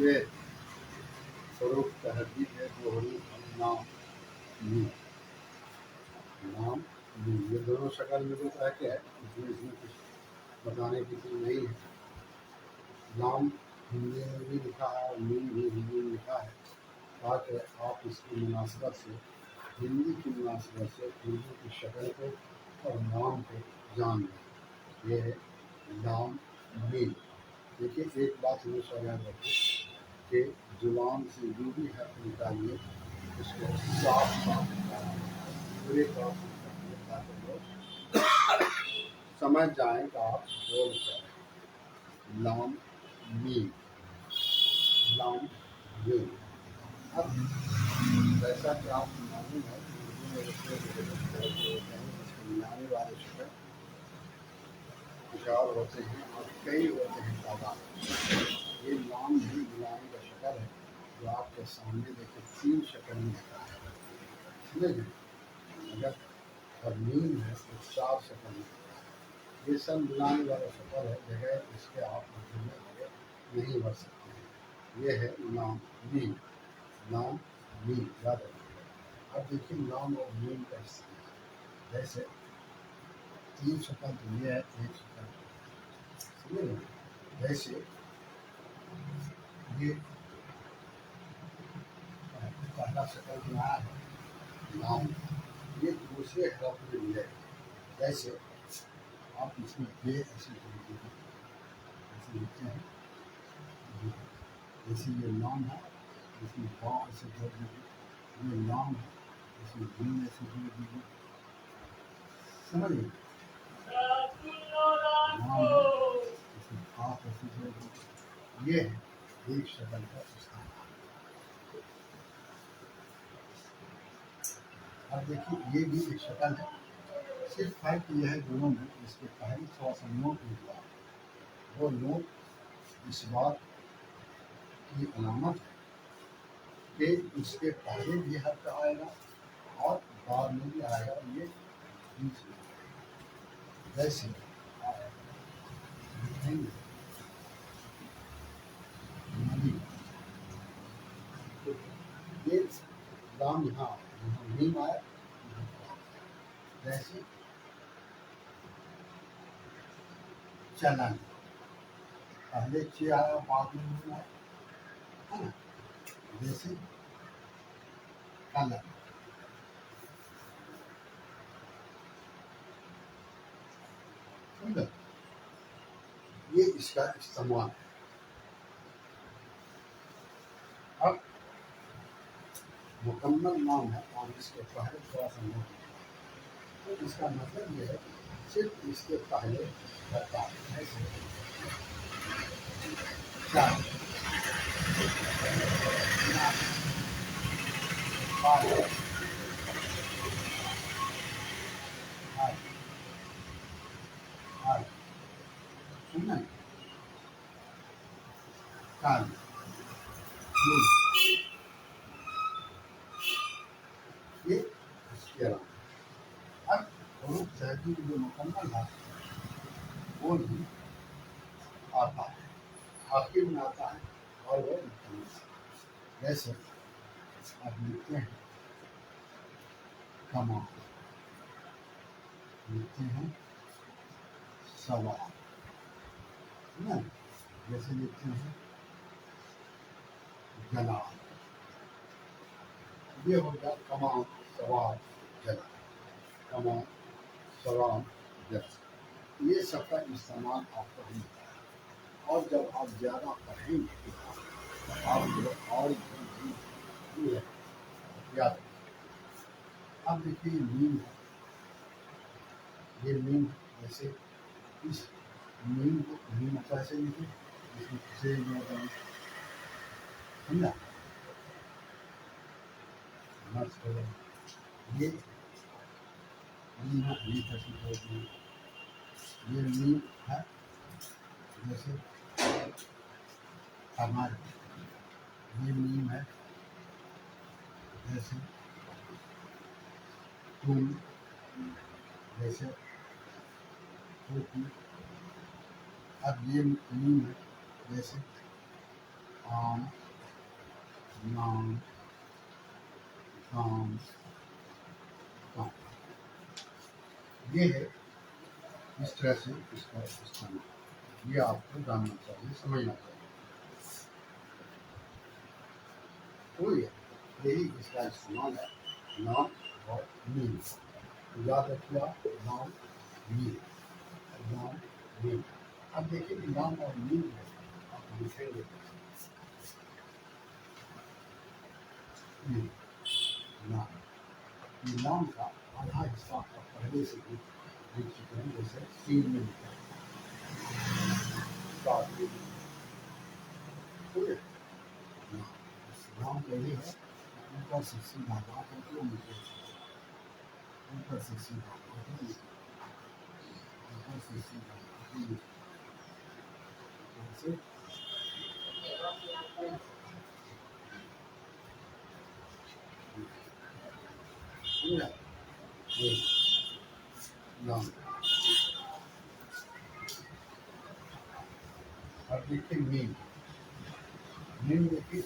ये हरूफ तहजीब है, दो हरूफ नाम मीम। नाम मीम ये दोनों शक्ल में तो है क्या है, इसमें कुछ बताने की चीज़ नहीं है। नाम हिंदी में भी लिखा है और मीम भी हिंदी में लिखा है, ताकि आप इसकी मुनासिबत से, हिंदी की मुनासिबत से उर्दू की शक्ल को और नाम को जान लें। ये है नाम मीम। देखिए एक बात हमेशा याद रखें कि जुबान से जो भी हर्फ निकालिए उसको साफ साफ निकालिए, पूरे तौर से निकालिए, ताकि लोग समझ जाएं कि आप बोल क्या रहे हैं। लाम मीम, लाम मीम। अब जैसा कि आपको मालूम है उर्दू में जितने होते हैं इसके मिलाने वाले शब्द कुछ और होते हैं और कई होते हैं तादाद। ये लाम भी मिलाने का शक्ल है जो आपके सामने देखिए 3 शक्ल में लिखा है, समझ गए। अगर और मीम है तो 4 शक्ल में लिखा है। ये सब मिलाने वाला शक्ल है, बगैर इसके आप उर्दू में आगे नहीं बढ़ सकते हैं। ये है लाम मीम, लाम मीम याद रखिएगा। अब देखिए लाम और मीम का इस्तेमाल, जैसे 3 शक्ल तो ये है, 1 शक्ल समझ गए। जैसे ये पहला शक्ल जो आया है नाम, ये दूसरे हरफ में मिलेगा। जैसे आप इसमें ये ऐसे लिखते हैं, जैसे ये नाम है, इसमें बा ऐसे जोड़ दीजिए। ये नाम है, इसमें बीन ऐसे जोड़ दीजिए, समझिए। नाम है, इसमें आप ऐसे जोड़ दीजिए। ये है एक शक्ल का इस्तेमाल। अब देखिए ये भी एक शक्ल है, सिर्फ है कि यह दोनों में इसके पहले थोड़ा सा नोट निकला, वो नोट इस बात की अलामत है कि इसके पहले भी हर्फ आएगा और बाद में भी आएगा, ये बीच में। जैसे लिखेंगे नदी, ये लाम यहाँ मीम आया। जैसे चलन, पहले चे आया बाद में मीम आया, है ना। जैसे कलर, समझो, ये इसका इस्तेमाल है। अब मुकम्मल नाम है और इसके पहले थोड़ा सा नोट, तो इसका मतलब ये है सिर्फ इसके पहले करता है। ऐसे चार, सुनना काल, ये इसके अलावा अब हरूफ तहजीब जो मुकम्मल है वो भी आता है, आखिर में आता है और वो मुकम्मल है। जैसे आप लिखते हैं कमा, लिखते हैं सवाल, है ना। जैसे लिखते हैं जला, ये हो गया कमा सवाल जला, कमा सवाल जला। ये सबका इस्तेमाल आपको नहीं होता है, और जब आप ज़्यादा पढ़ेंगे तो आप जो और याद रखें। अब देखिए मीम है, ये मीम जैसे इस मीम को मीम कैसे लिखे, इसमें से समझा मत करो। ये मीम है, ये कैसे बोलते हैं, ये मीम है। जैसे हमारे ये मीम है, जैसे तुम, जैसे टोपी। अब ये मीम है, जैसे आम, नाम, काम, काम। ये है इस तरह से इसका इस्तेमाल। ये आपको जानना चाहिए, समझना चाहिए। तो यही इसका इस्तेमाल है, नाम और मीन। याद रखिए आप, नाम, मीन, नाम, मीन। अब देखिए कि नाम और मीन है, आप लिखेंगे मीन, नाम। ये नाम का आधा हिस्सा आपका पहले से ही लिख चुके हैं, जैसे सीन में लिखा है, साथ में तो ये नाम यही है, ऊपर से सीधा बात होती है, नीचे ऊपर से सीधा बात होती है, ऊपर से सीधा बात होती है, ऐसे समझा? ये नाम। अब देखिए मीन। मीन देखिए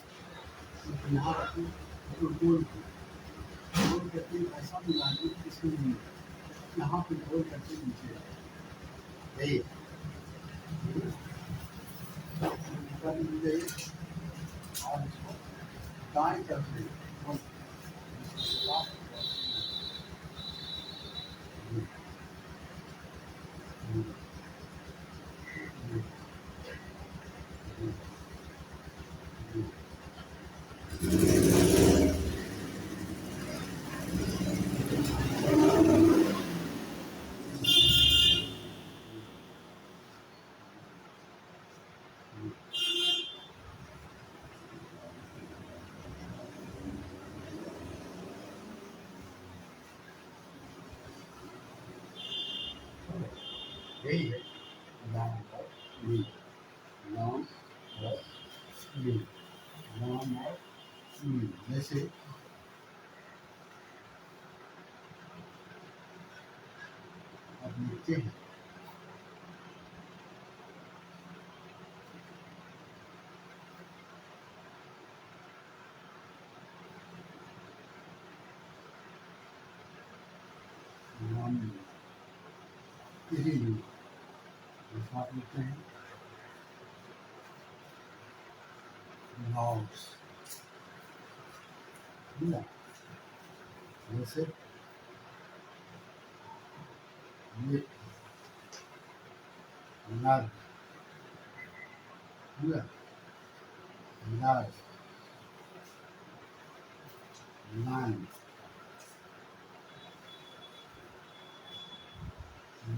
यहाँ रखिए, तो गोल गोल करके ऐसा मिलाइए कि इसमें मीन यहाँ पे गोल करके नीचे यही ऊपर मिल जाइए और इसको दाएं तरफ ले और इसके बाद यही है नाम और मीन। नाम और मीन, नाम और मीन। जैसे अब लिखते हैं नाम, यही मीन जैसा आप लिखते हैं नाउस, जैसे ये नर, नर, नाइन,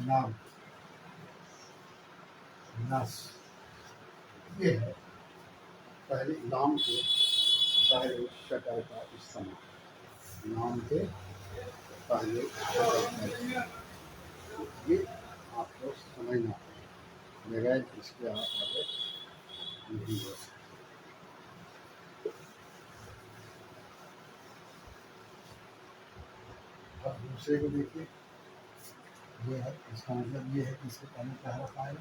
नव, नस। ये है पहले नाम के पहले शक्ल का इस्तेमाल। नाम के पहले शक्ल का, ये आपको समझना है, बगैर इसके आप आगे नहीं हो सकते। अब दूसरे को देखिए, ये है, इसका मतलब ये है कि इसके पहले क्या रखा है,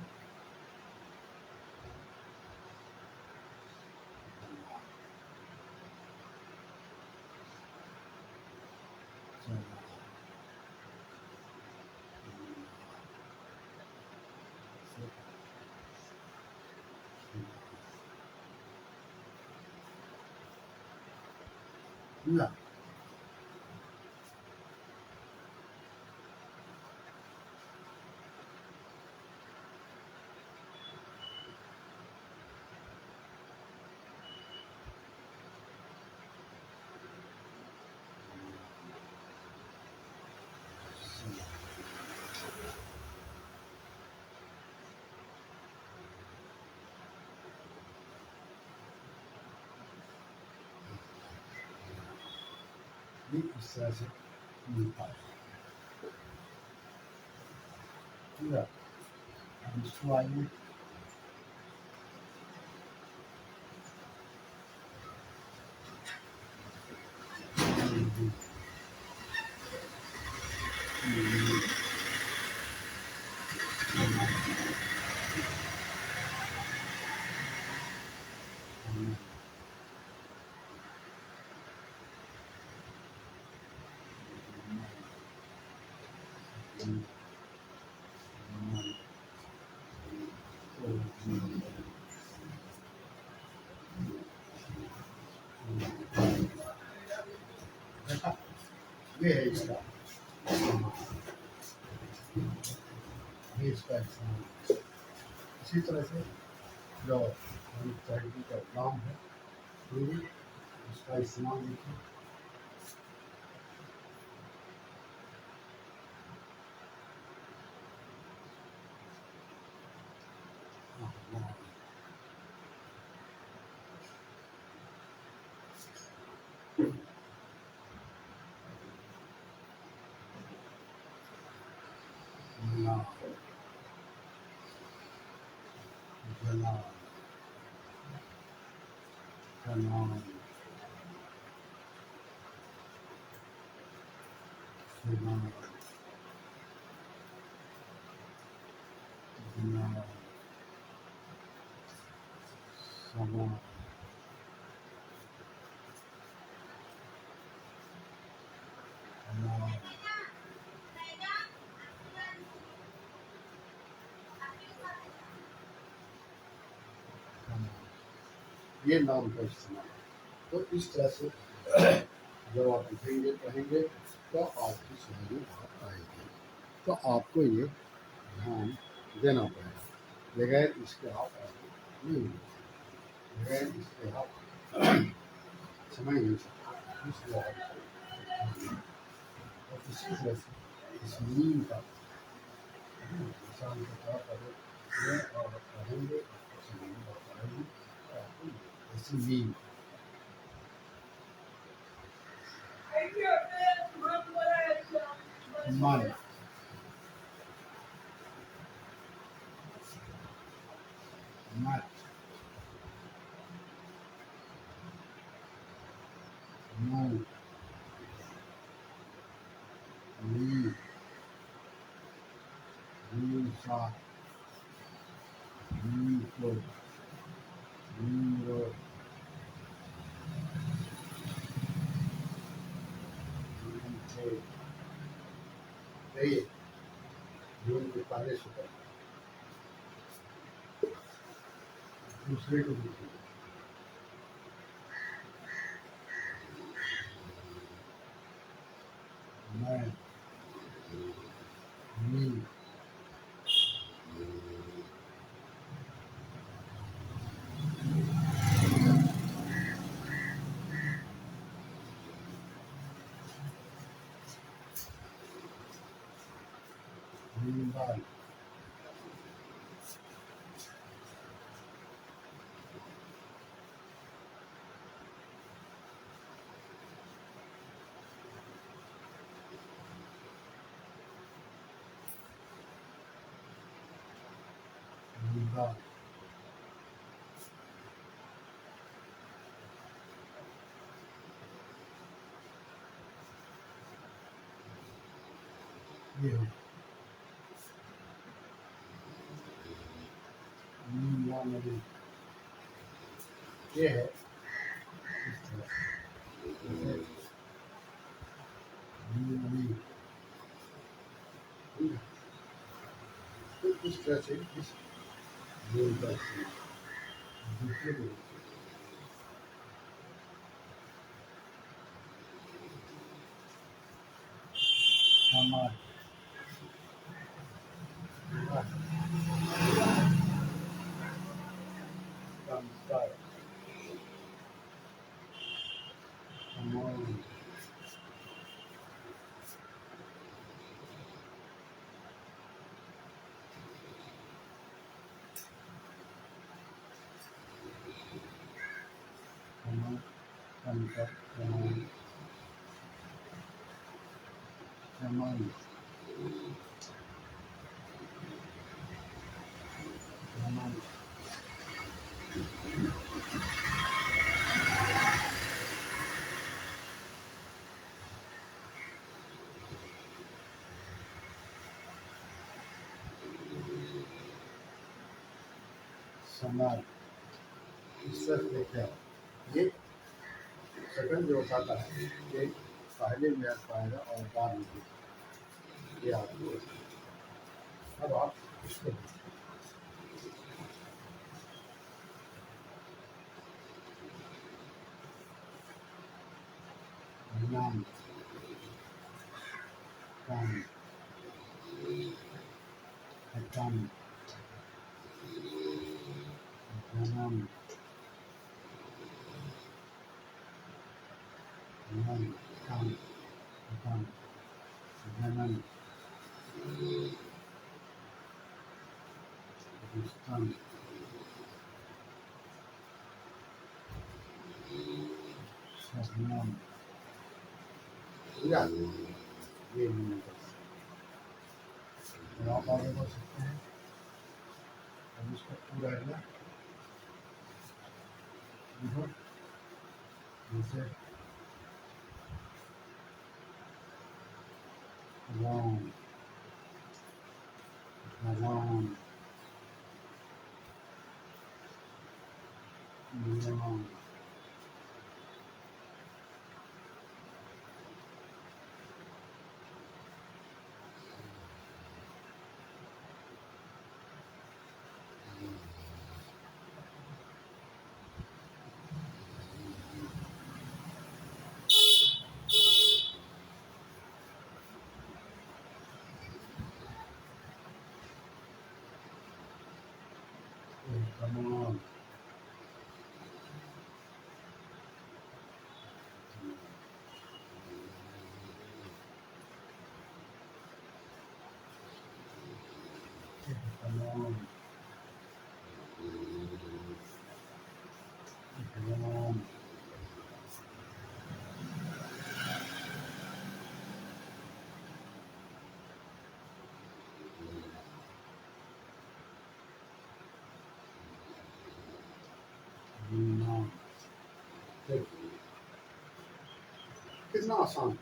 ना ये इस तरह से मिलता है। अब इसको आइए देखा, ये है इसका, ये इसका इस्तेमाल। इसी तरह से जो हमारी चाइल्ड का नाम है, उसका इस्तेमाल देखिए। ये नाम का इस्तेमाल। तो इस तरह से जब आप लिखेंगे पढ़ेंगे तो आपकी समझ में बात आएगी। तो आपको ये ध्यान देना पड़ेगा, बगैर इसके आप आगे नहीं, बगैर इसके आप समझ नहीं सकते। इसलिए और इसी तरह से इस नीम का इंसान को क्या करें और पढ़ेंगे आपको समझ में बात आएगी। ऐसी नीम मन मत मुंह नी सा को रो जीवन के पहले शुक्र दूसरे को देखिए। मैं नी नींबाल नींबाल ये हो नींबा नदी ये है इस तरह नींबी। तो इस तरह से इस नीम का दूसरे को समाज संस्कार समान समान संकट समान समान समान समाज। इस तरह से क्या ये सेकंड जो बताता है ये पहले में पाएगा और बाद में ये आपको अब आप इसको नाम काम काम नाम नाम काम काम जनन हिंदुस्तान सर्वनाम ये नहीं कर सकते आप आगे बढ़ सकते हैं अब इसका पूरा है ना जैसे राम राम राम तमाम तमाम तमाम नाम कितना आसान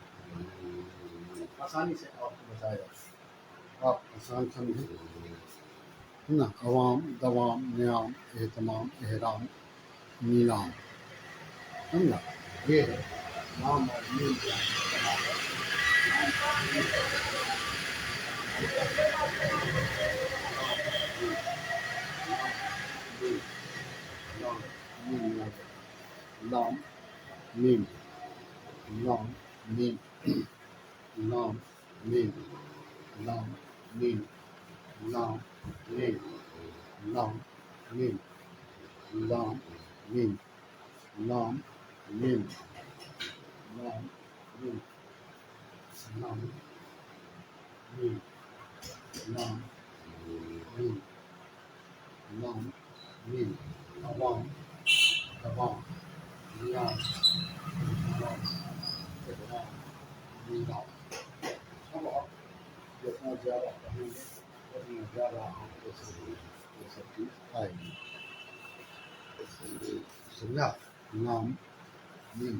आसानी से आपको बताया आप आसान समझे ना अवाम दवाम न्याम एहतमाम एहराम नीलाम समझा ये है नाम और नील लाम नीम लाम नीम लाम नीम लाम नीम लाम नीम लाम नीम लाम नीम लाम नीम लाम नीम लाम नीम लाम नीम लाम नीम अवाम दवाम नियाम नियाम एहराम नीलाम अब आप जितना ज़्यादा पढ़ेंगे उतना ज़्यादा आपको ये सब चीज़ आएगी समझा नाम नीम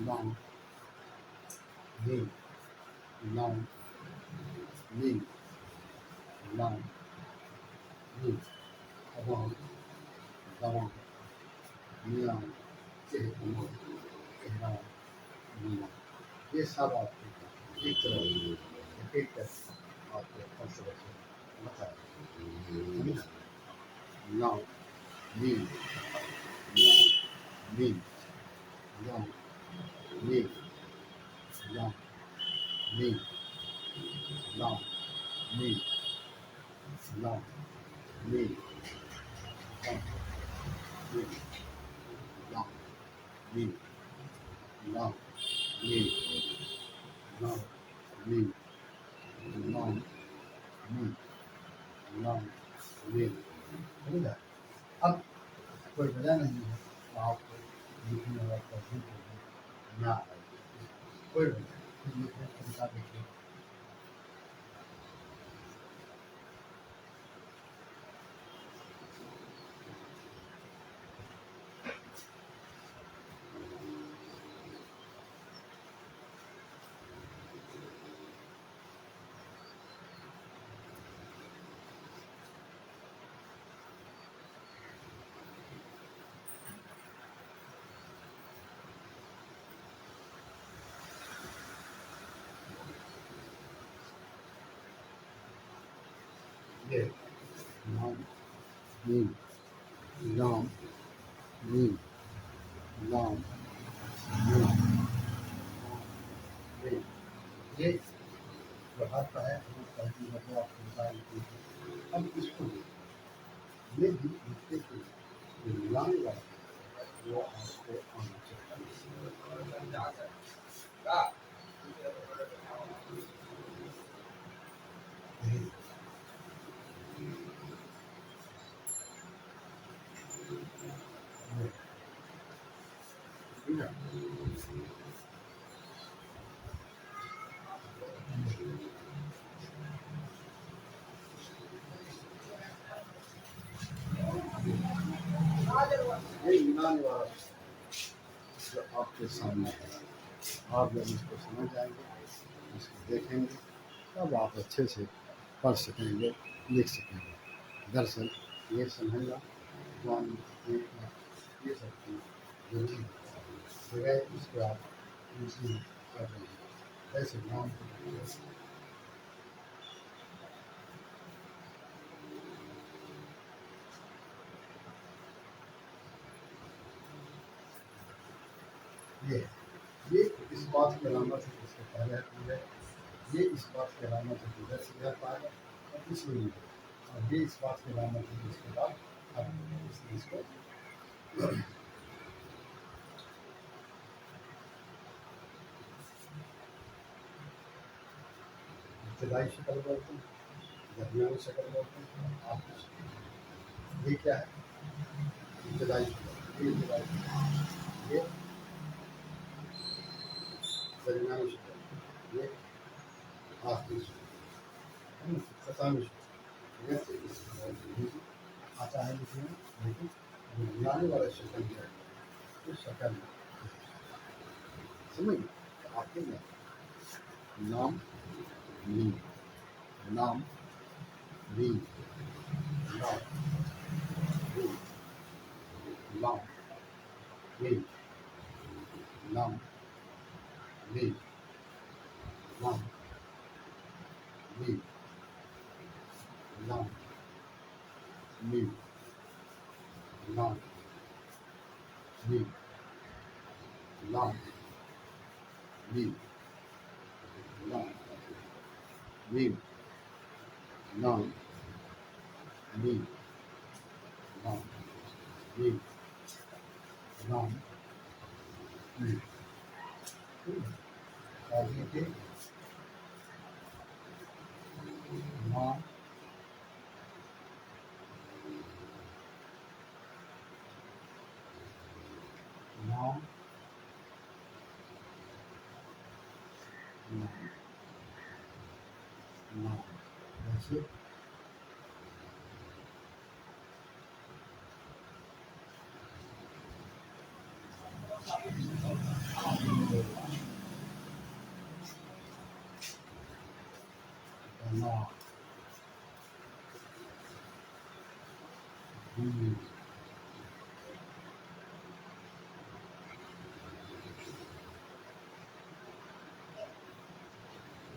नाम नीम नाम नीम नाम नीम अवाम दवाम नियाम एहतमाम एहराम नीलाम ये सब आपको एक तरह एक आपको फलसफे से बताया नाम नीम नाम नीम नाम नीम नाम नीम नाम नीम नाम नीम नाम नीम नाम नीम नाम नीम नाम नीम नाम नीम समझा अब कोई वजह नहीं है तो आपको लिखने वाला तस्वीर ना आए कोई वजह फिर लिखने का तरीका देखिए ये नाम मीम नाम मीम नाम मीम मीम। ये बढ़ाता है हम पहली मतलब आपको बताएंगे। हम इसको ये भी लिखते थे लाने वाला वो आपको आना चाहिए। ठीक है। ये यूनानी वाला जो आपके सामने है, आप जब इसको समझ जाएंगे, इसको देखेंगे, तब आप अच्छे से पढ़ सकेंगे, लिख सकेंगे। दरअसल ये समझना ज्ञान ये सब चीज़ जरूरी है, बगैर इसके आप इजी कर रहे हैं ऐसे नाम ये इस बात की अलामत है, इसके पहले है ये इस बात की अलामत है कि इधर से इधर पाएगा और इसमें नहीं, और ये इस बात की अलामत है कि इसके बाद अब इसको इब्तदाई शक्ल बोलते हैं, दरमियानी शक्ल बोलते हैं। आप ये क्या है? इब्तदाई शक्ल, ये इब्तदाई शक्ल, ये दरमियानी शक्ल, ये आखिरी शक्ल, खतानी शक्ल। जैसे आता है लिखने में, लेकिन बुलाने वाला शक्ल जो है तो शक्ल समझ आपके नाम मीम नाम मीम नाम मीम नाम मीम नाम मीम नाम मीम नाम मीम नाम मीम नाम मीम नाम मीम नाम मीम नाम मीम नाम मीम। आगे के नाम नाम नाम जैसे नाम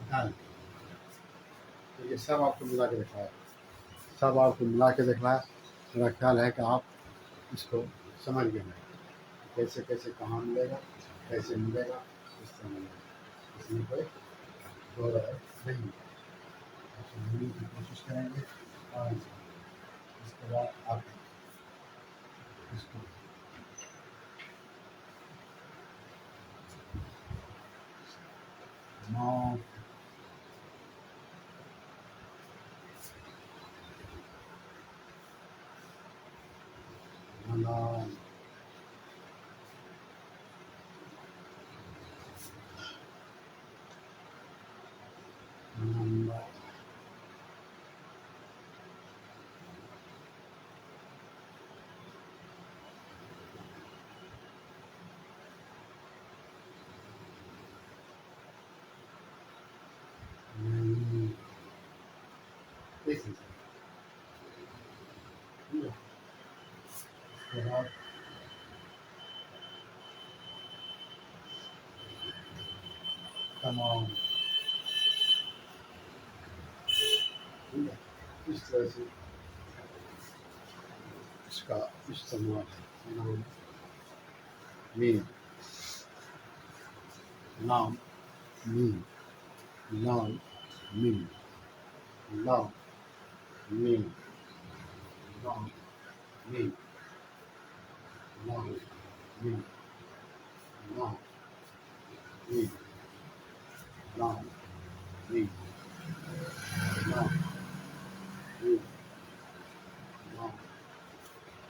ध्यान, तो ये सब आपको मिला के दिखाया, सब आपको मिला के दिखाया। मेरा ख्याल है कि आप इसको समझ गए हैं कैसे कैसे कहाँ मिलेगा, कैसे मिलेगा, इस तरह मिलेगा, इसमें कोई दो राय नहीं है। आप समझने की कोशिश करेंगे और इसके बाद आप इसको नाम नाम नंबर नहीं, इसके बाद तमाम, ठीक है। इस तरह से इसका इस्तेमाल है। मीम, नाम, मीम, नाम, मीम, नाम, मीम, नाम, मीम, नाम, मीम, नाम, मीम, नाम, मीम, नाम, मीम, नाम,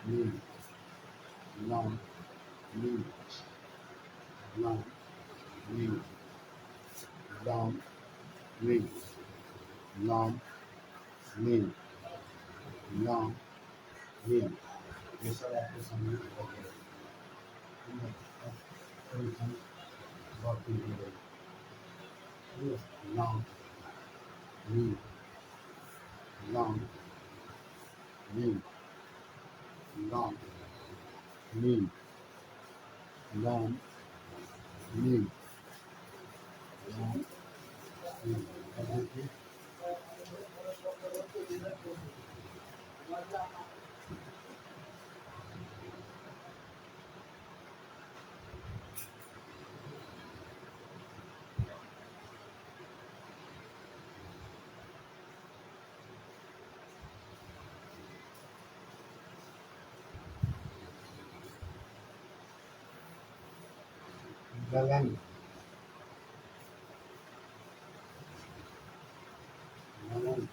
मीम, नाम, मीम, नाम, मीम, नाम, मीम, नाम, मीम, नाम, मीम। ये सब आपके सामने हो गया। नाम, मीम, नाम, मीम, नाम, मीम, नाम, मीम, नाम, मीम। अब देखिए गलन, गलन,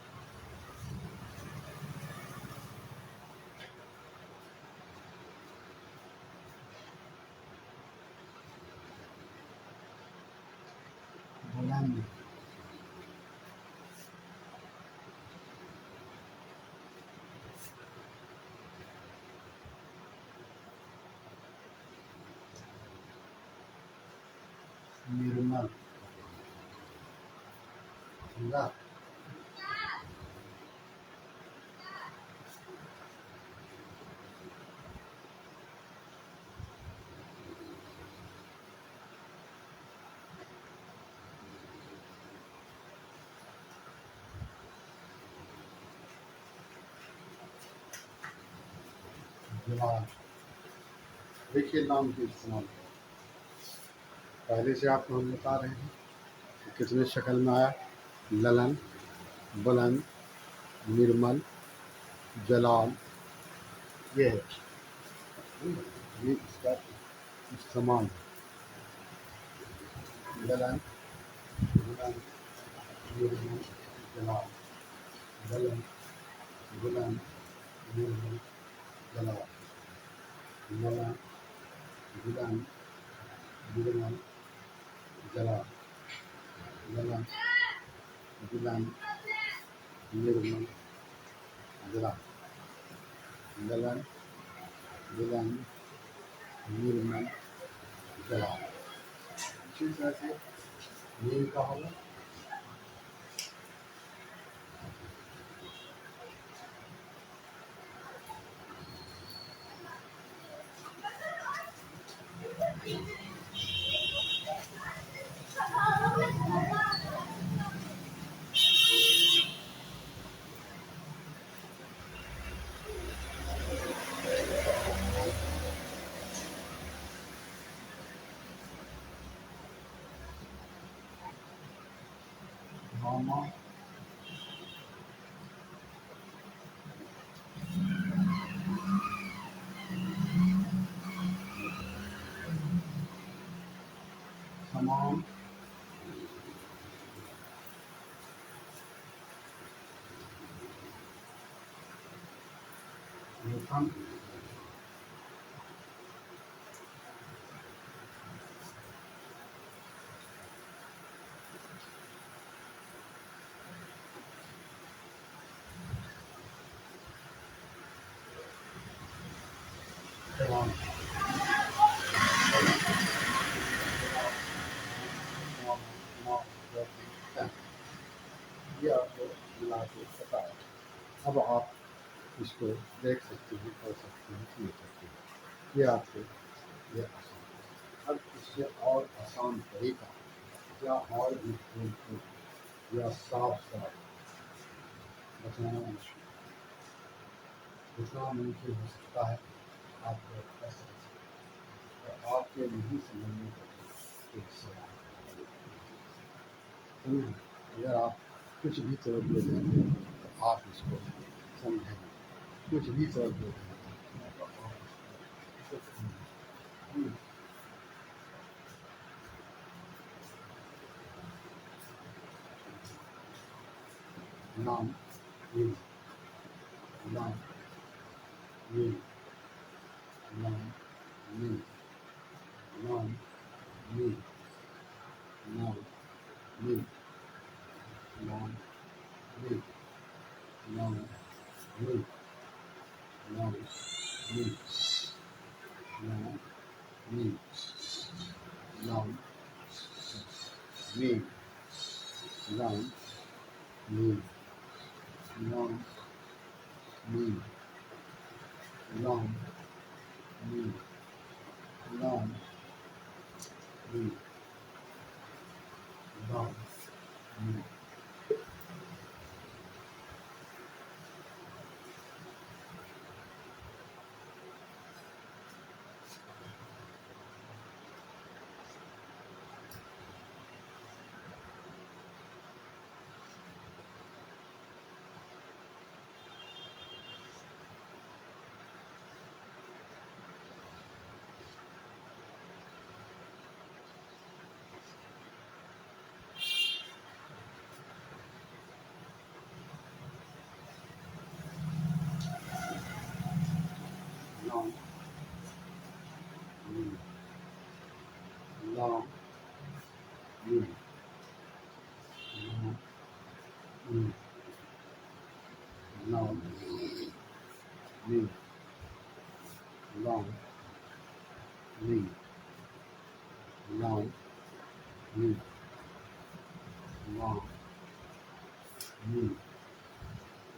गलन, निर्मल, समझा? जवाब। देखिए नाम के इस्तेमाल पहले से आपको हम बता रहे हैं कि कितने शक्ल में आया। ललन, बुलंद, निर्मल, जलाल, ये है, ये इसका इस्तेमाल है। ललन, बुलंद, निर्मल, जलाल, ललन, बुलंद, निर्मल, जलाल, ललन, बुलंद, निर्मल, जलाल, ललन, बुलंद, निर्मल, जलाल, ललन, बुलंद, निर्मल, जलाल। इसी तरह से नील का होगा मामा, समान, लेखन, जवान, ये आपको मिला के पता है। अब आप इसको देख सकते हैं, पढ़ सकते हैं, सुन सकते हैं। ये आपको ये आसान है। अब इससे और आसान तरीका या और भी या साफ साफ बचाना मुश्किल, बचना मुमकिन हो सकता है, आपको कर सकते हैं, और आपके नहीं समझने को एक सवाल। अगर आप कुछ भी तवज्जो देंगे तो आप इसको समझेंगे, कुछ भी तवज्जो देंगे तो आप इसको समझेंगे। नाम मीन, नाम मीन, नाम मीन, नाम मीन, नाम मीन, नाम मीन, नाम मीन, नाम मीन, नाम मीन, नाम मीन, नाम मीन, नाम मीन, नाम मीन, नाम मीन, नाम mean. Long, long, long, long, long, long, long,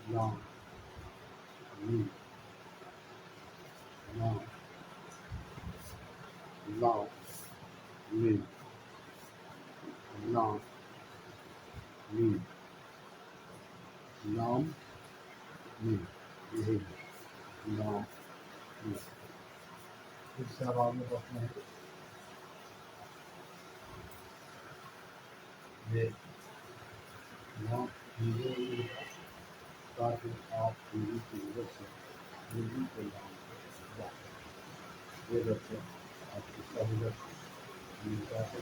long, long, long, long, long, long, long, यही long, फिर से अब आगे बढ़ते हैं। ये long हिंदी ताकि आप हिंदी की मदद से हिंदी को long ये बच्चे आपकी सहूलत मिलता है।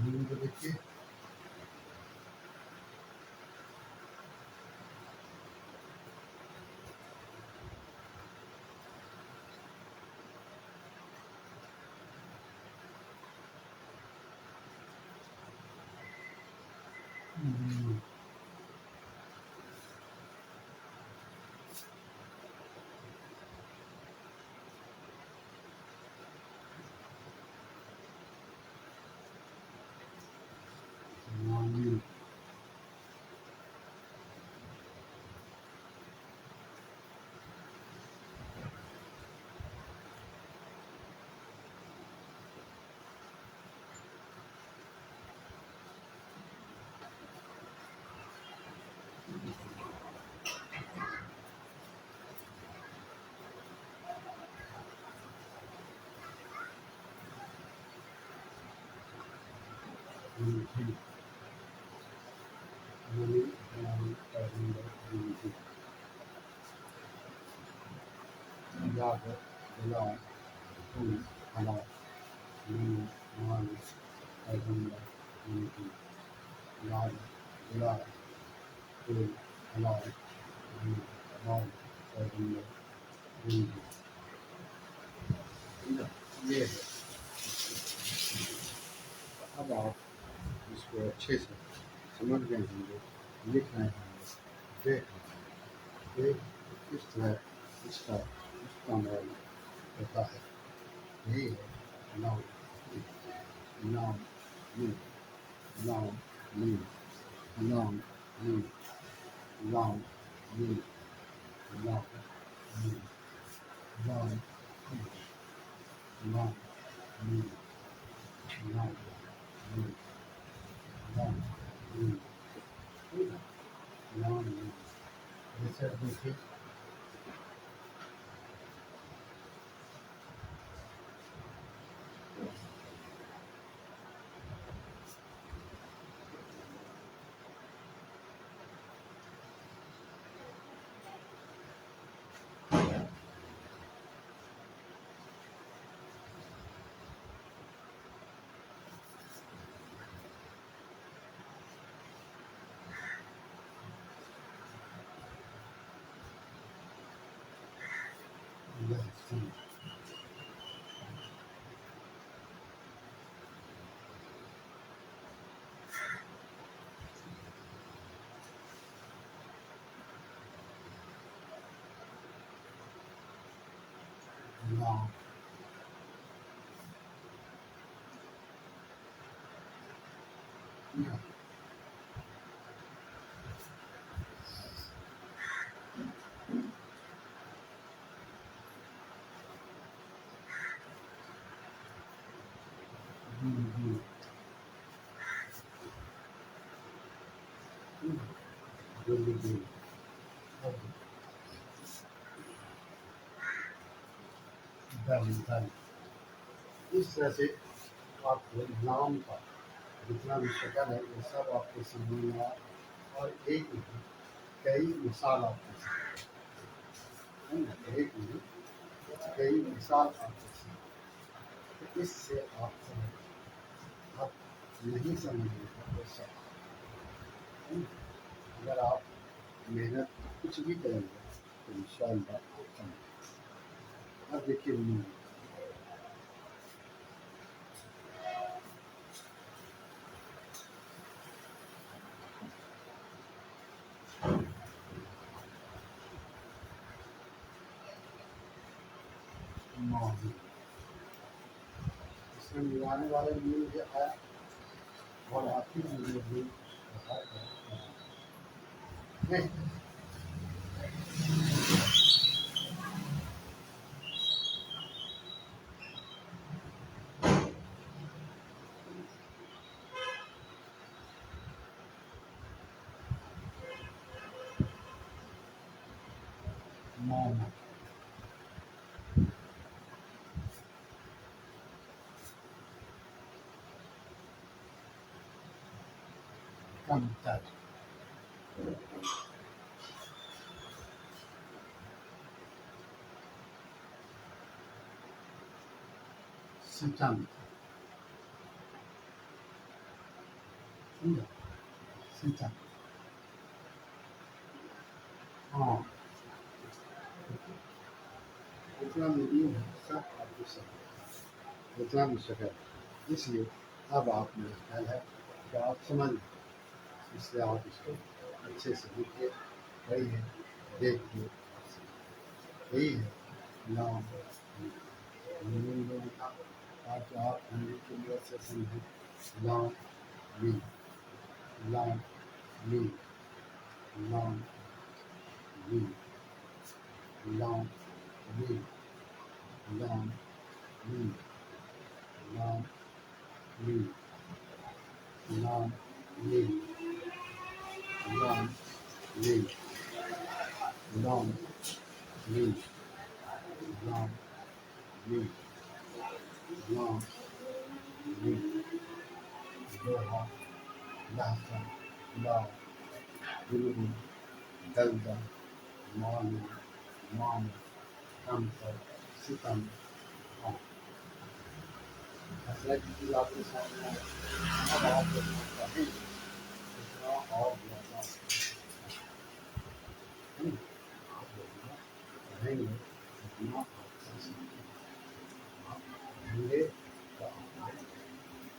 नींद को देखिए नींद Many Parameter Yaga, Dala, Tum, Hala, Minu, Man, Parameter Unity, Yaga, Dala, Tum, Hala, Minu, Man, Parameter Unity. ये है। अब आप इसको अच्छे से समझ गए होंगे, लिख रहे होंगे, देख रहे हैं किस तरह इसका इस्तेमाल होता है। यही है noun, noun, mean, noun, mean, noun, mean, noun, mean, noun, mean, noun, noun, mean, noun, mean, noun, mean, noun, mean. जैसे देखिए नाउन, इस तरह से आपको नाम का जितना भी शक्ल है वो सब आपको समझना और एक नहीं कई मिसाल आपको है ना, एक नहीं कई मिसाल आपको तो इससे आप समझ आप नहीं समझेंगे तो सब है ना? अगर आप मेहनत कुछ भी करेंगे तो इंशाअल्लाह आप समझेंगे। अब देखिए मौजूद इसमें मिलाने वाले मील जो है और आपकी मील नहीं मौना कमतर सितम समझा सितम हाँ उतना मीडियम है सब आपको सब उतना भी शक्ल इसलिए अब आप मेरा ख्याल है कि आप समझ लें। इसलिए आप इसको अच्छे से लिखिए पढ़िए देखिए यही है नाम का ताकि आप हिंदी की मदद से समझें नाम मी नाम मी नाम मी नाम मी नाम मी नाम मी नाम मी नाम मी नाम मी नाम मी नाम मी लोहा, लहसुन, पुलाव, गुलगुल, दलदल, मालू, माम, कंकर, सितम, हाँ। फैसला की चीज़ आपके सामने है। अब आप देखना चाहें कितना और ज़्यादा आप देखना चाहेंगे कितना आपका समय आप पढ़ेंगे तो आप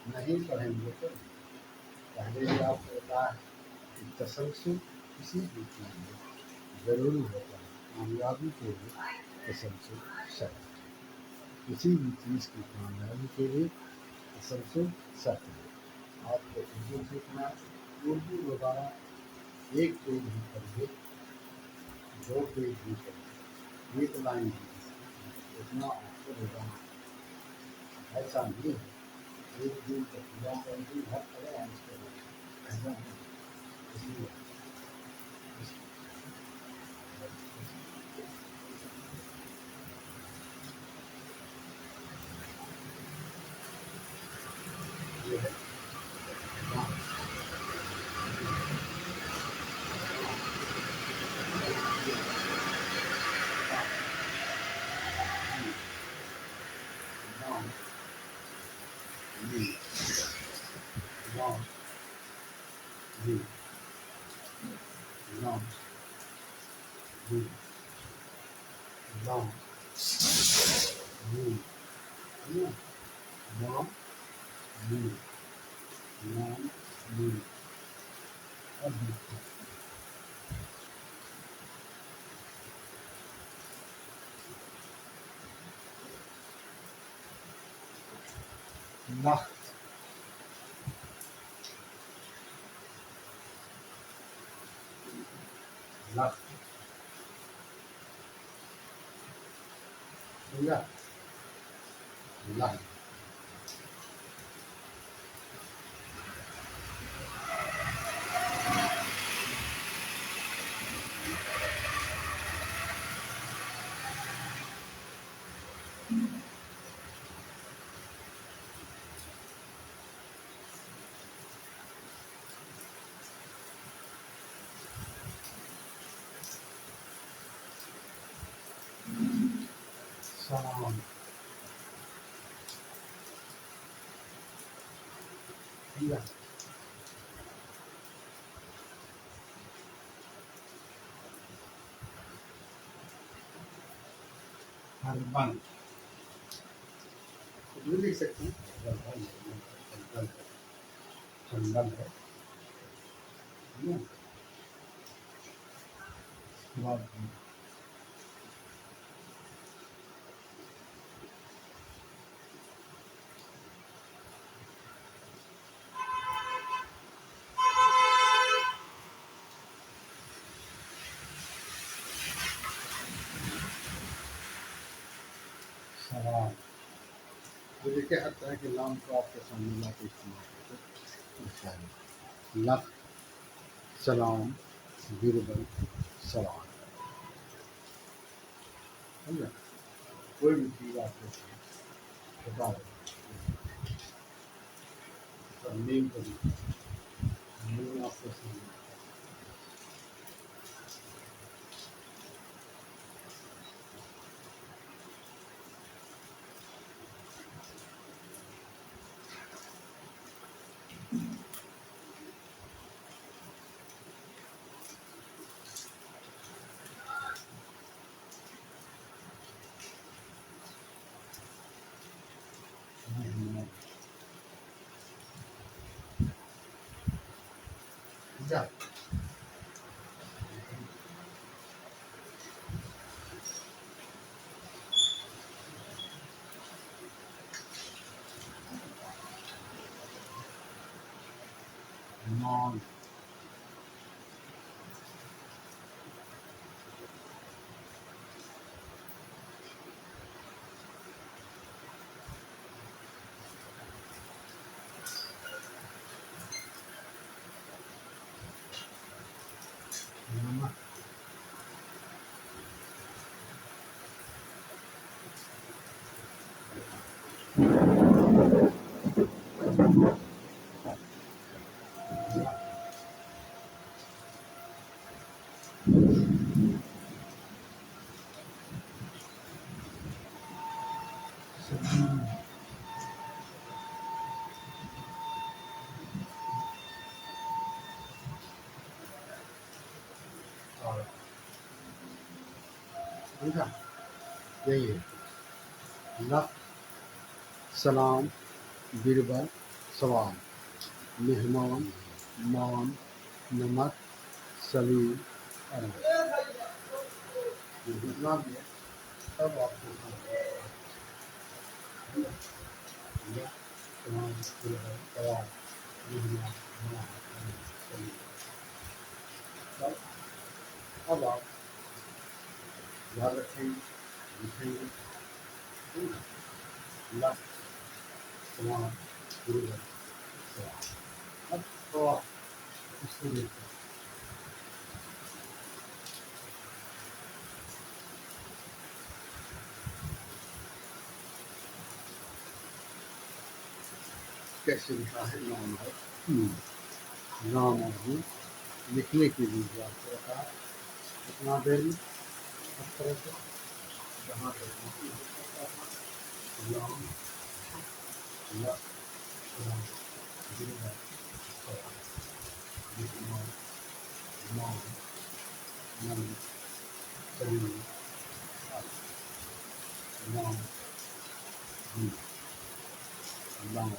नहीं पढ़ेंगे तो पहले ही आपको बताया है कि तसलसल किसी भी चीज़ में ज़रूरी होता है। कामयाबी के लिए तसलसल शर्त है। किसी भी चीज़ की कामयाबी के लिए तसलसल शर्त है। आपको उर्दू सीखना है। उर्दू रोज़ाना एक पेज भी पढ़िए, दो पेज भी पढ़िए, एक लाइन भी पढ़िए, इतना आपको रोज़ाना ऐसा नहीं है एक दिन का पूरा कर दी हर तरह आज करो ऐसा नहीं। इसलिए ये है नाम, नाम, नी, नाम, नी, नाम, नी, नाम, नी, नाम, नी, नाम, नी। अब देखो नख्त, नख्त, समझा? नख्त, सलाम, समझा? हरबन कुछ भी लिख सकते हैं। चंदन है, चंदन है, समझा? उसके बाद सलाम। तो देखिए हर तरह के नाम को आपके सामने ला के इस्तेमाल करते हैं। लफ, सलाम, बिरबल, सलाम, समझा? कोई भी चीज़ आपके सामने बता रहे नीम को नीम आपके सामने मोहम्मद, समझा? मान, और समझा, यही है। लफ, सलाम, बिरबल, सवाल, मेहमान, मान, नमक, सलीम, अरब। ये जितना भी है सब आपको लफ, सलाम, बिरबल, सवाल, मेहमान, नमक, सलीम। बस अब आप याद रखेंगे, लिखेंगे। लफ, सलाम, बिरबल, सवाल। अब तो आप इसको देखते हैं। कैसे लिखा है नाम है नाम और हूँ लिखने के लिए आपको रखा है इतना देर में इस तरह से जहाँ तक नाम लफ, सलाम, बिरबल, सवाल, मेहमान, मान, नमक, सलीम, अरब। नाम, नाम, नाम,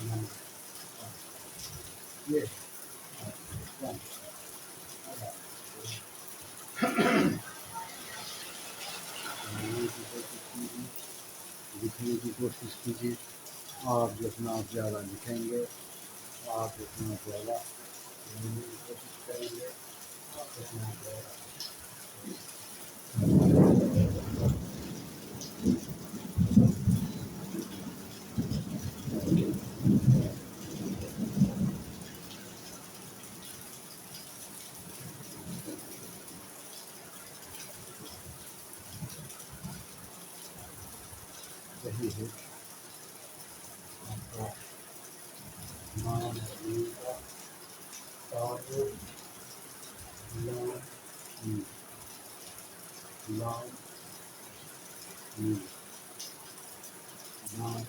नाम, ये लिखने की कोशिश कीजिए। आप जितना ज़्यादा लिखेंगे आप उतना ज़्यादा लिखने की कोशिश करेंगे आप उतना ज़्यादा सही है। आपका नाम का तारुफ, लाम, लाम, नाम, लाम,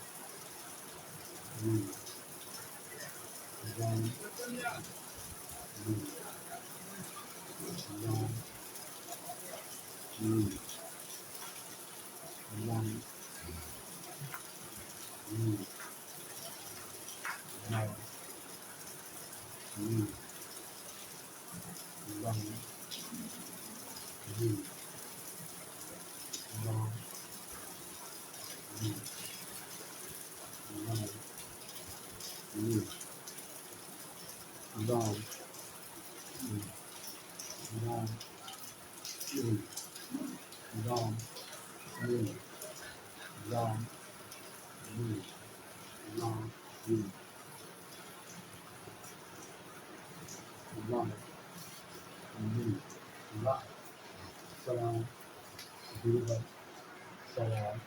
लाम, लाम, लाम, लाम, लाम, लाम, लाम, लाम, लाम, लाम, लाम, लफ, सलाम, बिरबल, सवाल,